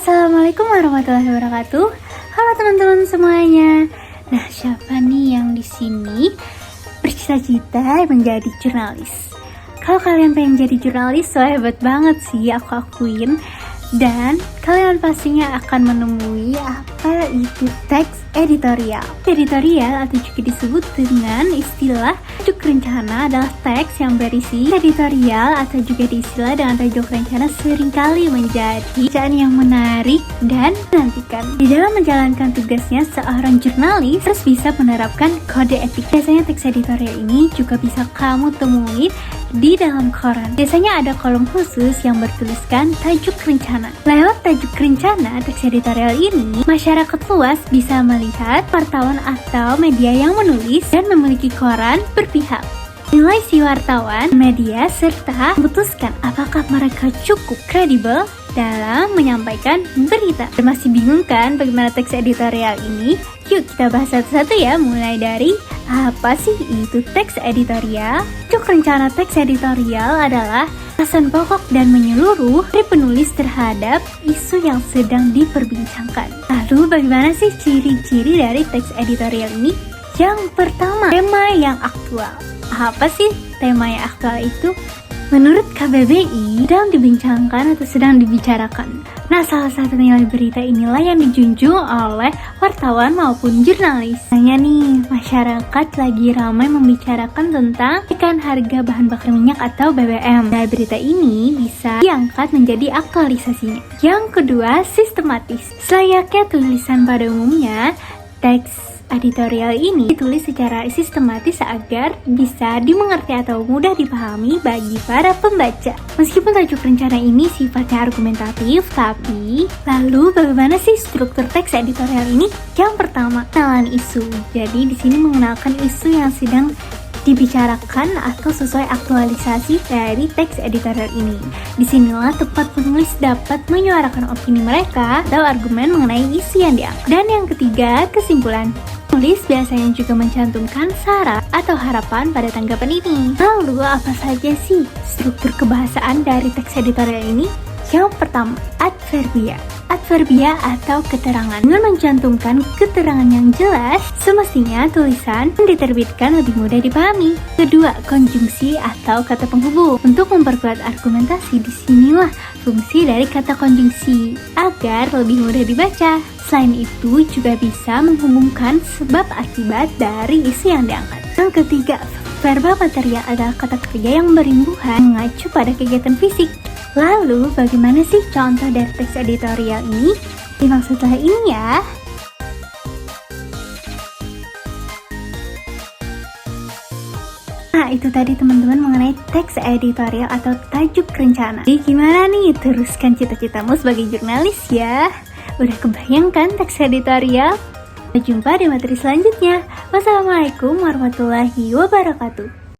Assalamualaikum warahmatullahi wabarakatuh. Halo teman-teman semuanya. Nah, siapa nih yang di sini bercita-cita menjadi jurnalis? Kalau kalian pengen jadi jurnalis, so hebat banget sih, aku akuin. Dan kalian pastinya akan menemui apa itu teks editorial. Editorial atau juga disebut dengan istilah tajuk rencana adalah teks yang berisi editorial atau juga diistilah dengan tajuk rencana seringkali menjadi bacaan yang menarik dan menantikan. Di dalam menjalankan tugasnya, seorang jurnalis harus bisa menerapkan kode etik. Biasanya teks editorial ini juga bisa kamu temui di dalam koran. Biasanya ada kolom khusus yang bertuliskan tajuk rencana. Lewat tajuk rencana teks editorial ini, masyarakat luas bisa melihat wartawan atau media yang menulis dan memiliki koran berpihak. Nilai si wartawan, media, serta memutuskan apakah mereka cukup kredibel dalam menyampaikan berita. Masih bingung kan bagaimana teks editorial ini? Yuk kita bahas satu-satu ya, mulai dari apa sih itu teks editorial? Tajuk rencana teks editorial adalah pesan pokok dan menyeluruh dari penulis terhadap isu yang sedang diperbincangkan. Lalu bagaimana sih ciri-ciri dari teks editorial ini? Yang pertama, tema yang aktual. Apa sih tema yang aktual itu? Menurut KBBI, sedang dibincangkan atau sedang dibicarakan. Nah, salah satu nilai berita inilah yang dijunjung oleh wartawan maupun jurnalis. Misalnya nih, masyarakat lagi ramai membicarakan tentang kenaikan harga bahan bakar minyak atau BBM. Nah, berita ini bisa diangkat menjadi aktualisasinya. Yang kedua, sistematis. Selayaknya tulisan pada umumnya, teks editorial ini ditulis secara sistematis agar bisa dimengerti atau mudah dipahami bagi para pembaca. Meskipun tajuk rencana ini sifatnya argumentatif, tapi lalu bagaimana sih struktur teks editorial ini? Yang pertama, pengenalan isu. Jadi di sini mengenalkan isu yang sedang dibicarakan atau sesuai aktualisasi dari teks editorial ini. Disinilah tempat penulis dapat menyuarakan opini mereka atau argumen mengenai isu yang diangkat. Dan yang ketiga, kesimpulan. Penulis biasanya juga mencantumkan syarat atau harapan pada tanggapan ini. Lalu apa saja sih struktur kebahasaan dari teks editorial ini? Yang pertama, adverbia. Adverbia atau keterangan. Dengan mencantumkan keterangan yang jelas, semestinya tulisan diterbitkan lebih mudah dipahami. Kedua, konjungsi atau kata penghubung. Untuk memperkuat argumentasi, disinilah fungsi dari kata konjungsi agar lebih mudah dibaca. Selain itu, juga bisa menghubungkan sebab akibat dari isu yang diangkat. Yang ketiga, verba material adalah kata kerja yang berimbuhan mengacu pada kegiatan fisik. Lalu, bagaimana sih contoh dari teks editorial ini? Simak setelah ini ya. Nah, itu tadi teman-teman mengenai teks editorial atau tajuk rencana. Jadi gimana nih, teruskan cita-citamu sebagai jurnalis ya? Udah kebayangkan teks editorial? Sampai jumpa di materi selanjutnya. Wassalamualaikum warahmatullahi wabarakatuh.